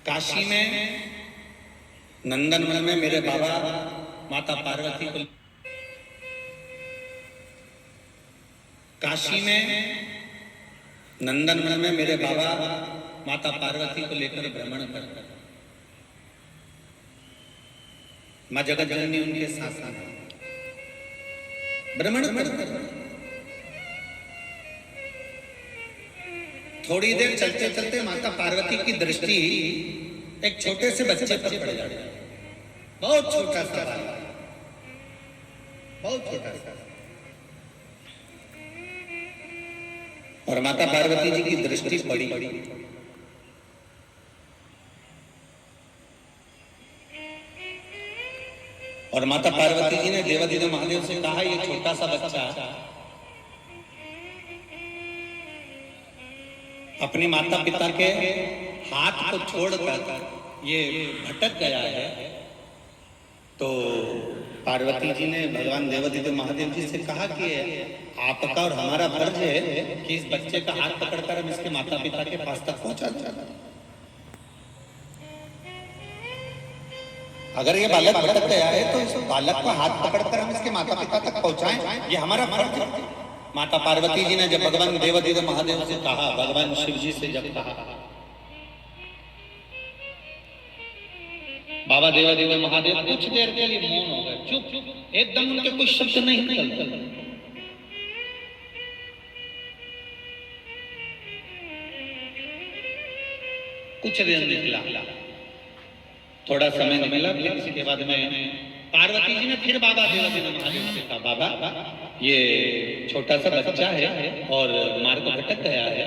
काशी में नंदनवन में मेरे बाबा माता पार्वती को, काशी में नंदनवन में मेरे बाबा माता पार्वती को लेकर भ्रमण करते, मां जगत जननी उनके साथ भ्रमण करते। थोड़ी देर चलते चलते माता पार्वती की दृष्टि एक छोटे से बच्चे पर पड़ जाती है। बहुत छोटा सा, बहुत छोटा सा, और माता पार्वती जी की दृष्टि पड़ी। और माता पार्वती जी ने देवाधिदेव महादेव से कहा, ये छोटा सा बच्चा अपनी माता पिता के हाथ को छोड़कर ये भटक गया है। तो पार्वती जी ने भगवान देवाधिदेव महादेव जी से कहा कि आपका और हमारा फर्ज है कि इस बच्चे का हाथ पकड़कर हम इसके माता पिता के पास तक पहुंचा दें। अगर ये बालक भटक गया है तो इस बालक को हाथ पकड़कर हम इसके माता पिता तक पहुंचाएं, ये हमारा फर्ज है। माता पार्वती जी ने जब भगवान देवाधिदेव महादेव से कहा, भगवान शिव जी से जब कहा, बाबा देवाधिदेव महादेव कुछ देर के लिए मौन हो गए, चुप, एकदम उनके कुछ शब्द नहीं निकलते। कुछ देर निकला, थोड़ा समय निकला, फिर इसके बाद में पार्वती जी ने फिर बाबा देवाधिदेव महादेव से कहा, बाबा ये छोटा सा बच्चा है और मार्ग भटक गया है,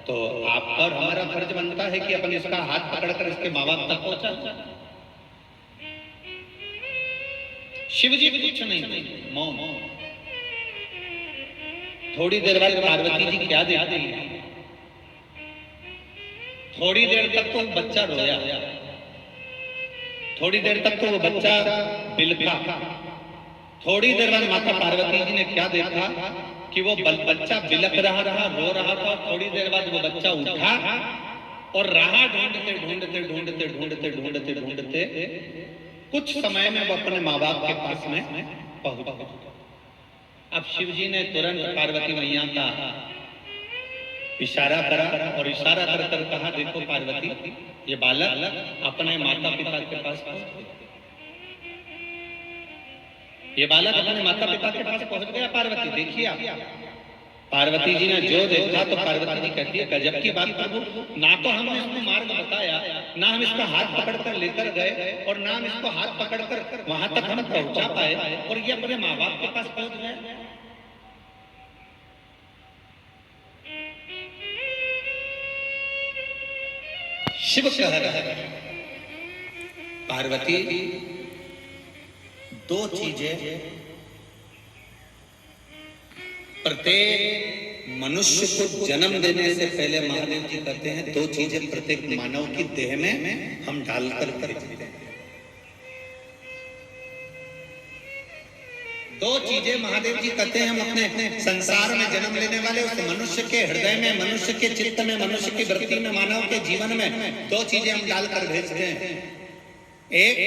तो आपका और हमारा फर्ज बनता है कि अपन इसका हाथ पकड़कर इसके माँ बाप तक पहुंचा। शिव जी कुछ नहीं, मौन। थोड़ी देर बाद पार्वती जी क्या देखती है, थोड़ी देर तक तो बच्चा रोया, थोड़ी देर तक तो वो बच्चा बिलखा। थोड़ी देर बाद माता पार्वती जी ने क्या देखा कि वो बच्चा बिलख रहा, रो रहा था। थोड़ी देर बाद वो बच्चा उठा और राह ढूंढते ढूंढते ढूंढते ढूंढते ढूंढते ढूंढते कुछ समय में वो अपने माँ बाप के पास में पहुंच गया। अब शिव जी ने तुरंत पार्वती मैया का इशारा करा और इशारा कर कर कहा, देखो पार्वती, ये बालक अपने माता पिता के पास पहुंच गया। ये बालक अपने माता पिता के पास पहुंच गया। पार्वती देखिए आप, पार्वती जी ने जो देखा तो पार्वती जी कहती है, गजब की बात प्रभु, ना तो हमने इसको मार्ग बताया, ना हम इसका हाथ पकड़कर लेकर गए, और ना हम इसको हाथ पकड़कर वहां तक हम पहुंचा पाए, और ये अपने माँ बाप के पास पहुंच गए। शिव कह रहा है, पार्वती दो चीजें प्रत्येक मनुष्य को जन्म देने से पहले महादेव जी कहते हैं, दो चीजें प्रत्येक मानव की देह में हम डालकर भेजते हैं। दो चीजें महादेव जी कहते हैं, हम अपने संसार में जन्म लेने वाले उस मनुष्य के हृदय में, मनुष्य के चित्त में, मनुष्य की वृत्ति में, मानव के जीवन में दो चीजें हम डालकर भेजते हैं। एक,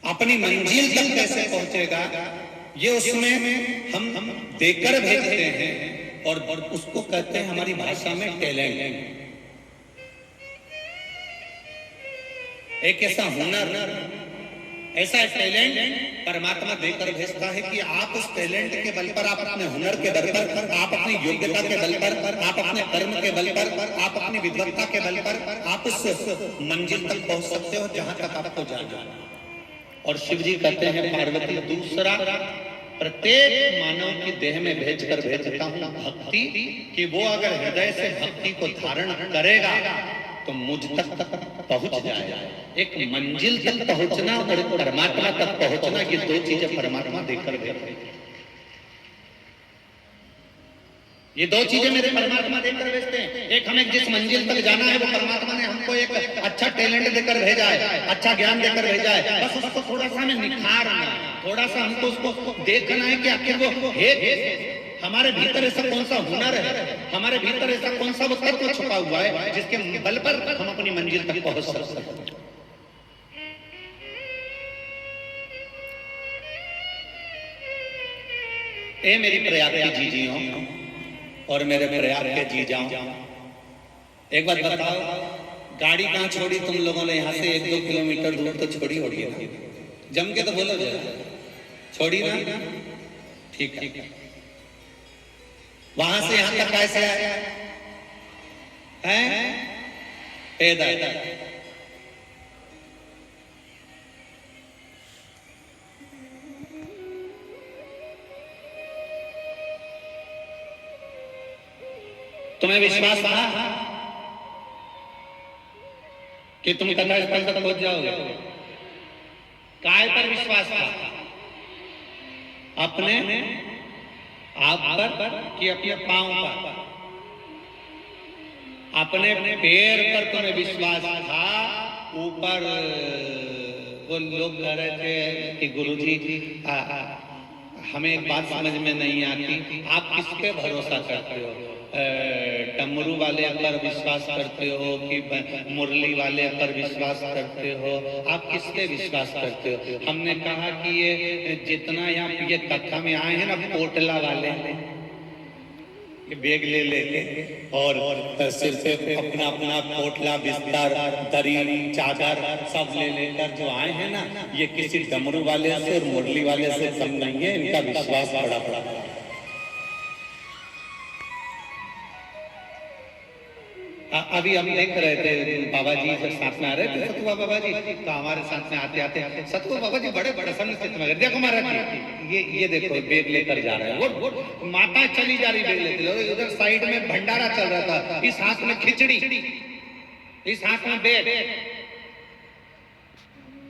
अपनी मंजिल तक कैसे पहुंचेगा ये उसमें हम देकर भेजते हैं, और उसको कहते हैं हमारी भाषा में टैलेंट। एक ऐसा हुनर, ऐसा टैलेंट परमात्मा देकर भेजता है कि आप उस टैलेंट के बल पर, आप अपने हुनर के बल पर, आप अपनी योग्यता के बल पर, आप अपने कर्म के बल पर, आप अपनी विद्वत्ता के बल पर आप उस मंजिल तक पहुंच सकते हो जहां तक आपको जाना। और शिव जी कहते हैं, पार्वती दूसरा, प्रत्येक मानव की देह में भेजकर भेजता हूं भक्ति, कि वो अगर हृदय से भक्ति को धारण करेगा तो मुझ तक पहुंच जाएगा। एक मंजिल तक पहुंचना और एक परमात्मा तक पहुंचना, ये दो चीजें परमात्मा देकर भेजते हैं। ये दो चीजें मेरे परमात्मा देकर भेजते हैं। एक, हमें जिस मंजिल तक जाना है वो परमात्मा ने हमको एक अच्छा टैलेंट देकर भेजा है, अच्छा ज्ञान देकर भेजा है। बस उसको थोड़ा सा हमें निखारना है, थोड़ा सा हमको उसको देखना है कि आखिर वो है हमारे भीतर ऐसा कौन सा हुनर है, हमारे भीतर ऐसा कौन सा वो तत्व छुपा हुआ है जिसके बल पर हम अपनी मंजिल तक पहुंच सकते हैं। ए मेरी प्रयाग की जीजियों और मेरे प्रयाग के जी जाओ, एक बात बताओ, गाड़ी कहाँ छोड़ी तुम लोगों ने? यहाँ से 1-2 किलोमीटर दूर तो छोड़ी होगी ना? जम के तो बोलो जरा, छोड़ी ना? ठीक है। वहां से यहां तक कैसे आया है? पैदल। तुम्हें विश्वास था कि तुम कथा स्थल तक पहुंच जाओगे? काय पर विश्वास था? अपने आप पर कि अपने पांव पर? अपने पैर पर तुम्हें विश्वास था। ऊपर वो लोग कह रहे थे कि गुरुजी हमें एक बात समझ में नहीं आती, आप किस पे भरोसा करते हो? डमरू वाले पर विश्वास करते हो कि मुरली वाले पर विश्वास करते हो? आप किस पे विश्वास करते हो? हमने कहा कि ये जितना यहाँ ये कथा में आए हैं ना, पोटला वाले बैग ले लेके और सिर पे अपना अपना पोटला, बिस्तर, दरी, चादर सब ले लेकर जो आए हैं ना, ये किसी डमरू वाले से और मुरली वाले से कम नहीं है। इनका विश्वास बड़ा। अभी हम देख रहे थे बाबा जी जब साथ में आ रहे थे, सतुआ बाबा जी, तो हमारे साथ में आते आते सतुआ बाबा जी बड़े प्रसन्न चित्त में, देखो महाराज जी, ये देखो बैग लेकर जा रहे हैं। वो माता चली जा रही बैग लेते, उधर साइड में भंडारा चल रहा था, इस हाथ में खिचड़ी, इस हाथ में बैग,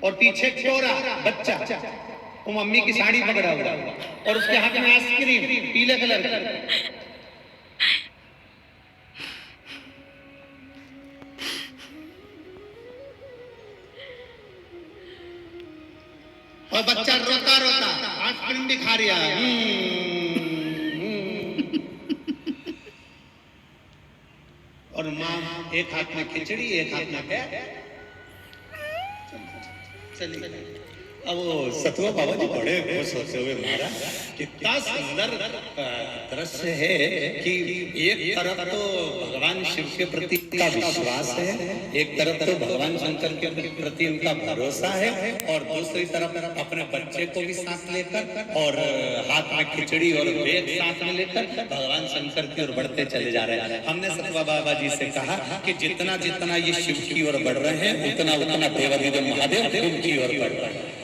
और पीछे छोरा बच्चा, वो मम्मी की साड़ी पकड़ा हुआ, और उसके हाथ में आइसक्रीम पीले कलर का, और बच्चा रोता रोता आइसक्रीम भी खा रहा है। और माँ एक हाथ में खिचड़ी, एक हाथ में क्या? चलिए, अब वो सतुआ बाबा जी बड़े खुश होते हुए महाराज, कितना सुंदर दृश्य है कि एक तरफ तो भगवान शिव के प्रति का विश्वास है, एक तरफ तो भगवान शंकर के प्रति उनका भरोसा है, और दूसरी तरफ अपने बच्चे को भी साथ लेकर और हाथ में खिचड़ी और बैग साथ में लेकर भगवान शंकर की ओर बढ़ते चले जा रहे हैं। हमने सतुआ बाबा जी से कहा कि जितना जितना ये शिव की ओर बढ़ रहे हैं, उतना उतना देवाधिदेव महादेव उनकी ओर बढ़ रहे हैं।